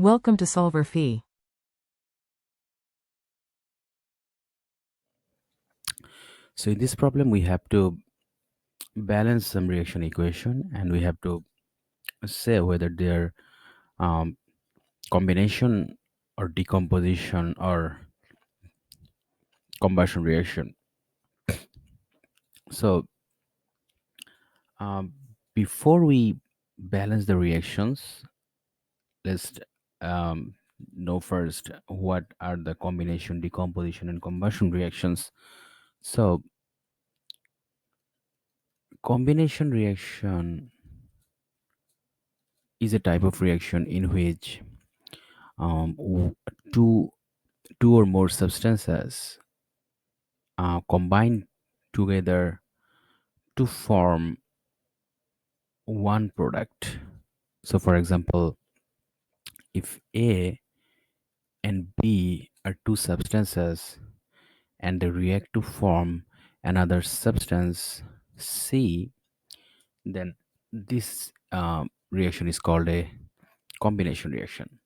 Welcome to solverfy. So in this problem, we have to balance some reaction equation, and we have to say whether they're um, combination or decomposition or combustion reaction. So um, before we balance the reactions, let's um, know first what are the combination, decomposition, and combustion reactions. So combination reaction is a type of reaction in which um, w- two two or more substances combine together to form one product. So, for example, if A and B are two substances and they react to form another substance C, then this reaction is called a combination reaction.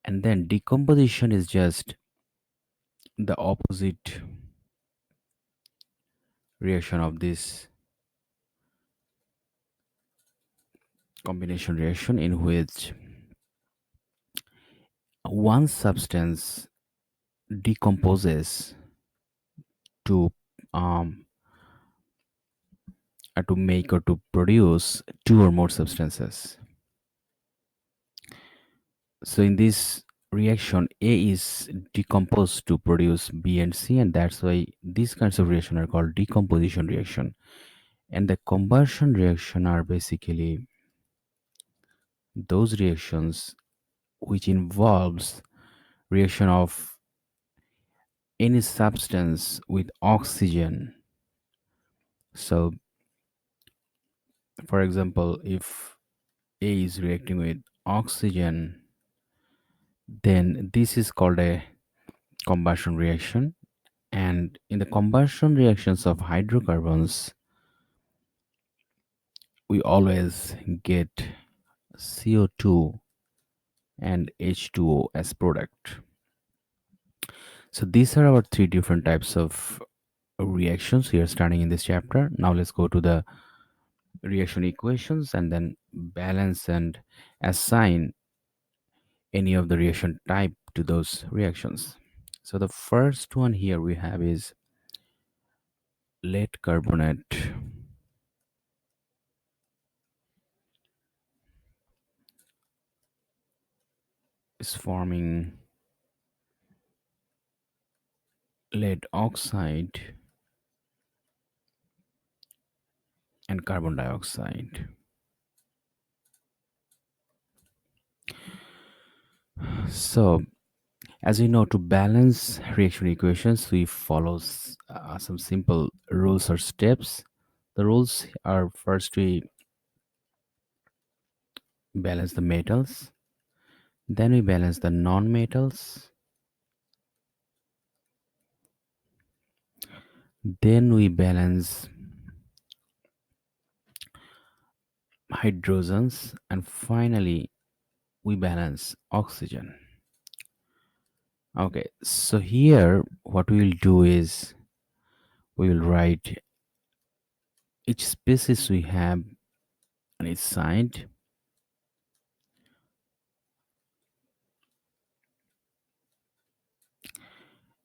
And then decomposition is just the opposite reaction of this combination reaction, in which one substance decomposes to um, to make or to produce two or more substances. So in this reaction, A is decomposed to produce B and C, and that's why these kinds of reaction are called decomposition reaction. And the combustion reaction are basically those reactions which involves reaction of any substance with oxygen. So for example, if A is reacting with oxygen, then this is called a combustion reaction. And in the combustion reactions of hydrocarbons, we always get CO2 and H2O as product. So these are our three different types of reactions we are starting in this chapter. Now let's go to the reaction equations and then balance and assign any of the reaction type to those reactions. So the first one here we have is lead carbonate is forming lead oxide and carbon dioxide. So as you know, to balance reaction equations, we follow some simple rules or steps. The rules are: first we balance the metals, then we balance the non-metals, then we balance hydrogens, and finally we balance oxygen. Okay, so here what we will do is we will write each species we have on its side,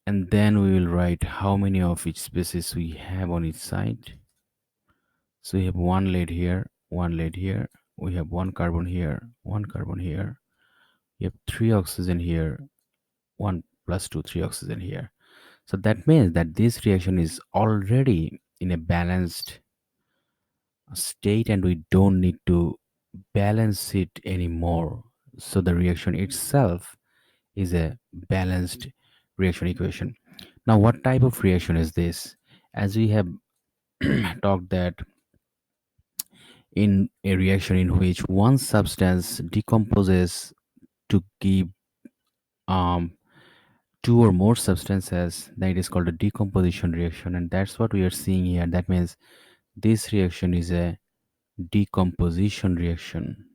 and then we will write how many of each species we have on each side. So we have one lead here, one lead here, we have one carbon here, one carbon here, we have three oxygen here, one plus two, three oxygen here. So that means that this reaction is already in a balanced state and we don't need to balance it anymore. So the reaction itself is a balanced reaction equation. Now, what type of reaction is this? As we have talked that in a reaction in which one substance decomposes to give um, two or more substances, then it is called a decomposition reaction, and that's what we are seeing here. That means this reaction is a decomposition reaction.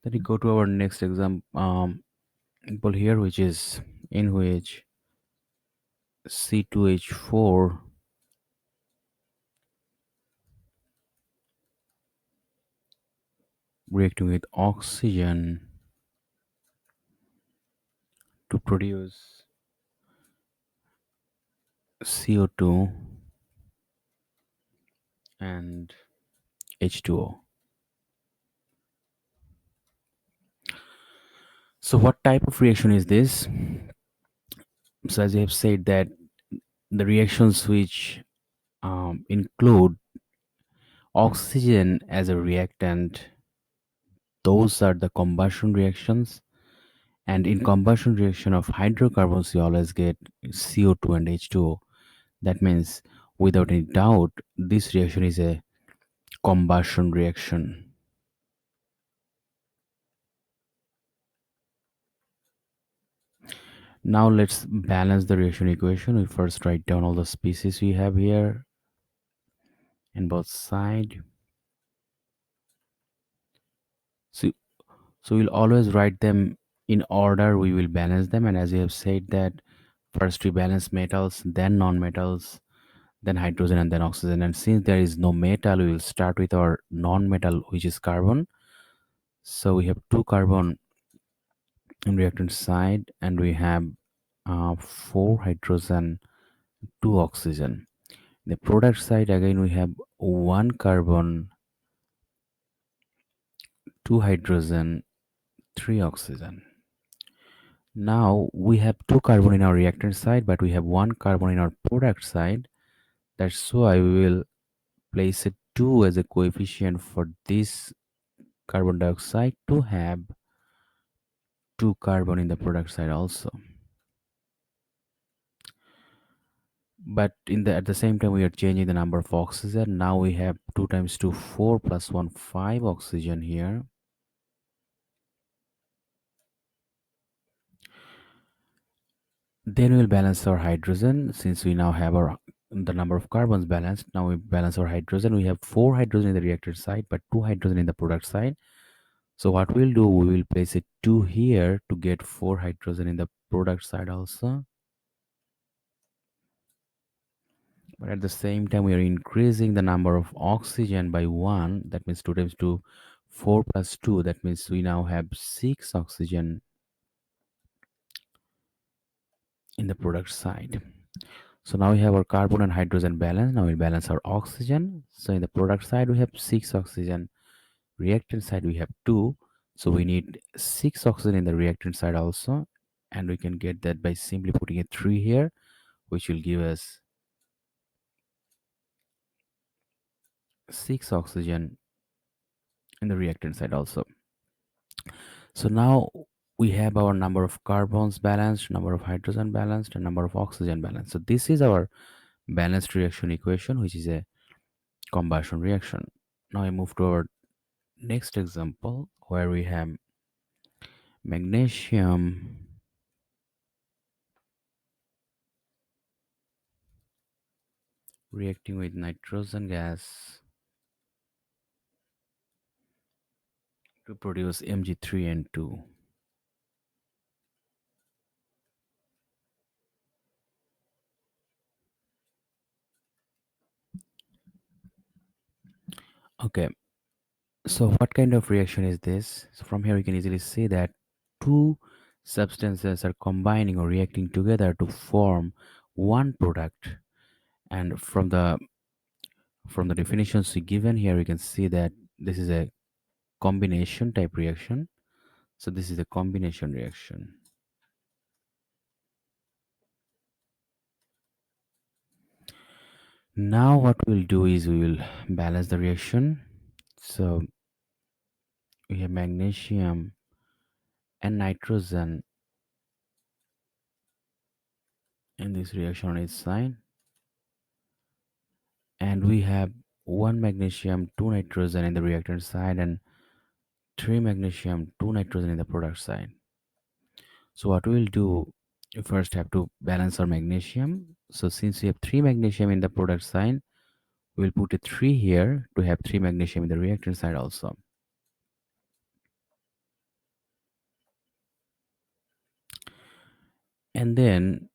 Then we go to our next example here, which is in which C2H4 reacting with oxygen to produce CO2 and H2O. So what type of reaction is this? So as I have said that the reactions which include oxygen as a reactant, those are the combustion reactions. And in combustion reaction of hydrocarbons, you always get CO2 and H2O. That means, without any doubt, this reaction is a combustion reaction. Now let's balance the reaction equation. We first write down all the species we have here in both sides. So, so we'll always write them in order we will balance them. And as we have said that first we balance metals, then non-metals, then hydrogen, and then oxygen. And since there is no metal, we will start with our non-metal, which is carbon. So we have two carbon in reactant side, and we have four hydrogen, two oxygen. The product side again we have one carbon, two hydrogen, three oxygen. Now we have two carbon in our reactant side, but we have one carbon in our product side. That's why we will place a 2 as a coefficient for this carbon dioxide to have two carbon in the product side also. But in the at the same time we are changing the number of oxygen. Now we have 2 times 2 4 plus 1 5 oxygen here. Then we'll balance our hydrogen. Since we now have our the number of carbons balanced, now we balance our hydrogen. We have 4 hydrogen in the reactor side but 2 hydrogen in the product side. So what we'll do, we will place a 2 here to get 4 hydrogen in the product side also. But at the same time we are increasing the number of oxygen by 1. That means 2 times 2 4 plus 2. That means we now have 6 oxygen in the product side. So now we have our carbon and hydrogen balance. Now we balance our oxygen. So in the product side we have 6 oxygen, reactant side we have 2. So we need 6 oxygen in the reactant side also, and we can get that by simply putting a 3 here, which will give us 6 oxygen in the reactant side also. So now we have our number of carbons balanced, number of hydrogen balanced, and number of oxygen balanced. So this is our balanced reaction equation, which is a combustion reaction. Now I move to our next example where we have magnesium reacting with nitrogen gas to produce Mg3N2. Okay, so what kind of reaction is this? So from here we can easily see that two substances are combining or reacting together to form one product. And from the definitions given here, we can see that this is a combination type reaction. So this is a combination reaction. Now what we'll do is we will balance the reaction. So we have magnesium and nitrogen in this reaction on its side, and we have one magnesium, two nitrogen in the reactant side, and three magnesium, two nitrogen in the product side. So what we'll do, we first have to balance our magnesium. So since we have three magnesium in the product side, we'll put a 3 here to have 3 magnesium in the reactant side also. And then,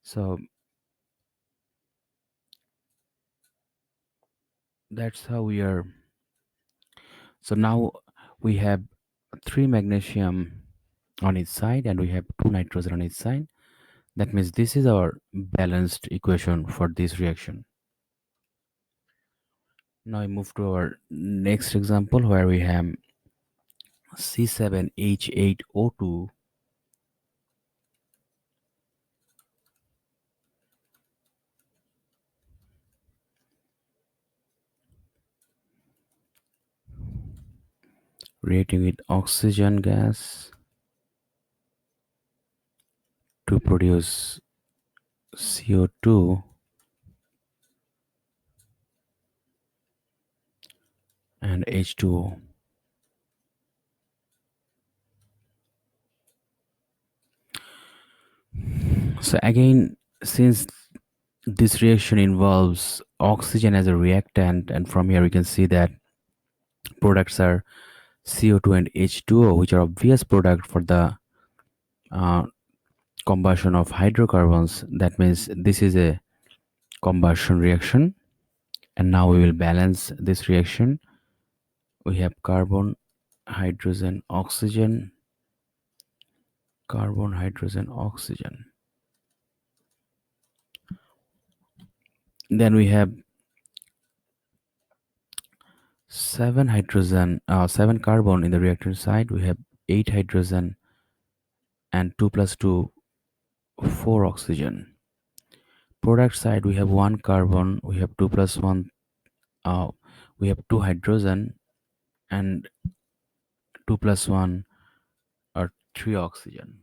so that's how we are. So now we have three magnesium on each side and we have two nitrogen on each side. That means this is our balanced equation for this reaction. Now we move to our next example where we have C7H8O2 reacting with oxygen gas to produce CO2 and H2O. So again, since this reaction involves oxygen as a reactant, and from here we can see that products are CO2 and H2O, which are obvious product for the uh, combustion of hydrocarbons. That means this is a combustion reaction. And now we will balance this reaction. We have carbon, hydrogen, oxygen, carbon, hydrogen, oxygen. Then we have seven carbon in the reactant side. We have eight hydrogen and 2 plus 2, 4 oxygen. Product side we have one carbon, we have 2 plus 1, uh, we have two hydrogen and 2 plus 1 are 3 oxygen.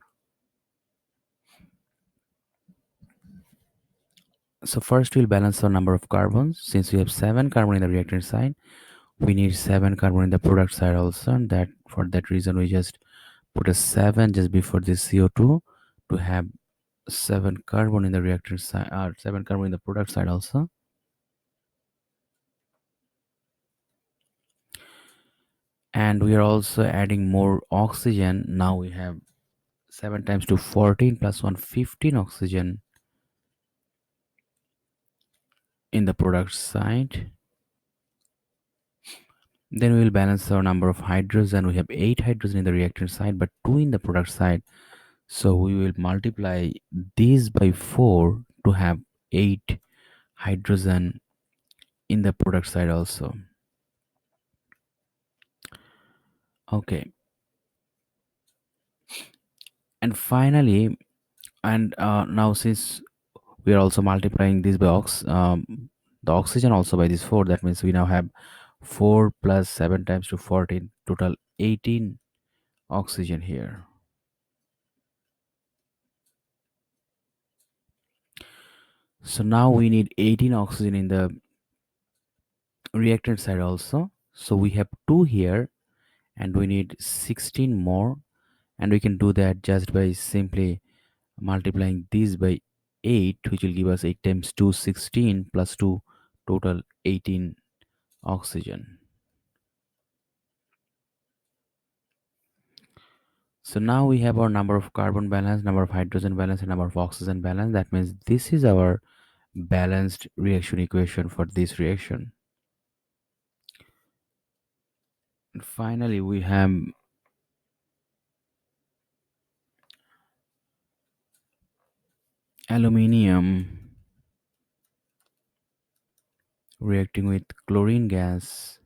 So first we'll balance our number of carbons. Since we have 7 carbon in the reactant side, we need 7 carbon in the product side also, and that for that reason we just put a 7 just before this CO2 to have 7 carbon in the reactant side, 7 carbon in the product side also. And we are also adding more oxygen. Now we have 7 times 2 14 plus 1 15 oxygen in the product side. Then we will balance our number of hydrogen. We have 8 hydrogen in the reactant side but 2 in the product side. So we will multiply these by 4 to have 8 hydrogen in the product side also. Okay. And finally, and now since we are also multiplying this by the oxygen also by this 4, that means we now have 4 plus 7 times to 14, total 18 oxygen here. So now we need 18 oxygen in the reactant side also. So we have 2 here and we need 16 more, and we can do that just by simply multiplying this by 8, which will give us 8 times 2 16 plus 2, total 18 oxygen. So now we have our number of carbon balance, number of hydrogen balance, and number of oxygen balance. That means this is our balanced reaction equation for this reaction. And finally, we have aluminium reacting with chlorine gas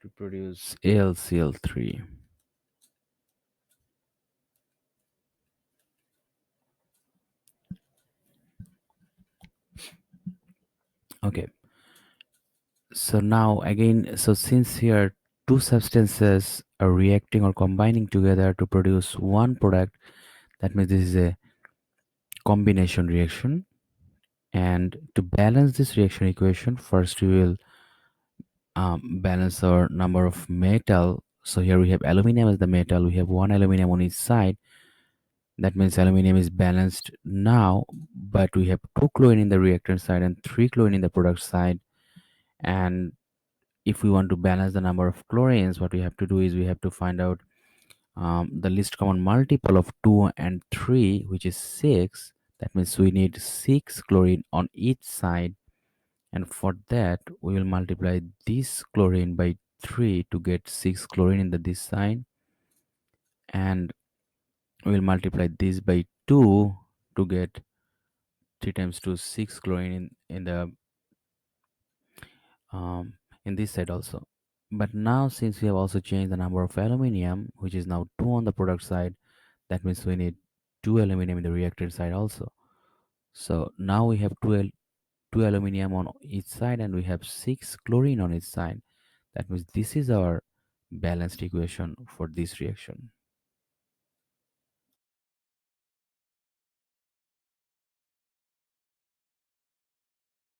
to produce AlCl3. Okay, so now again, so since here two substances are reacting or combining together to produce one product, that means this is a combination reaction. And to balance this reaction equation, first we will balance our number of metal. So here we have aluminum as the metal, we have one aluminum on each side. That means aluminum is balanced now, but we have 2 chlorine in the reactant side and 3 chlorine in the product side. And if we want to balance the number of chlorines, what we have to do is we have to find out the least common multiple of 2 and 3, which is 6. That means we need 6 chlorine on each side, and for that we will multiply this chlorine by 3 to get 6 chlorine in this side, and we will multiply this by 2 to get 3 times 2 6 chlorine um, in this side also. But now since we have also changed the number of aluminium, which is now 2 on the product side, that means we need 2 aluminum in the reactant side also. So now we have 2 aluminum on each side, and we have 6 chlorine on each side. That means this is our balanced equation for this reaction.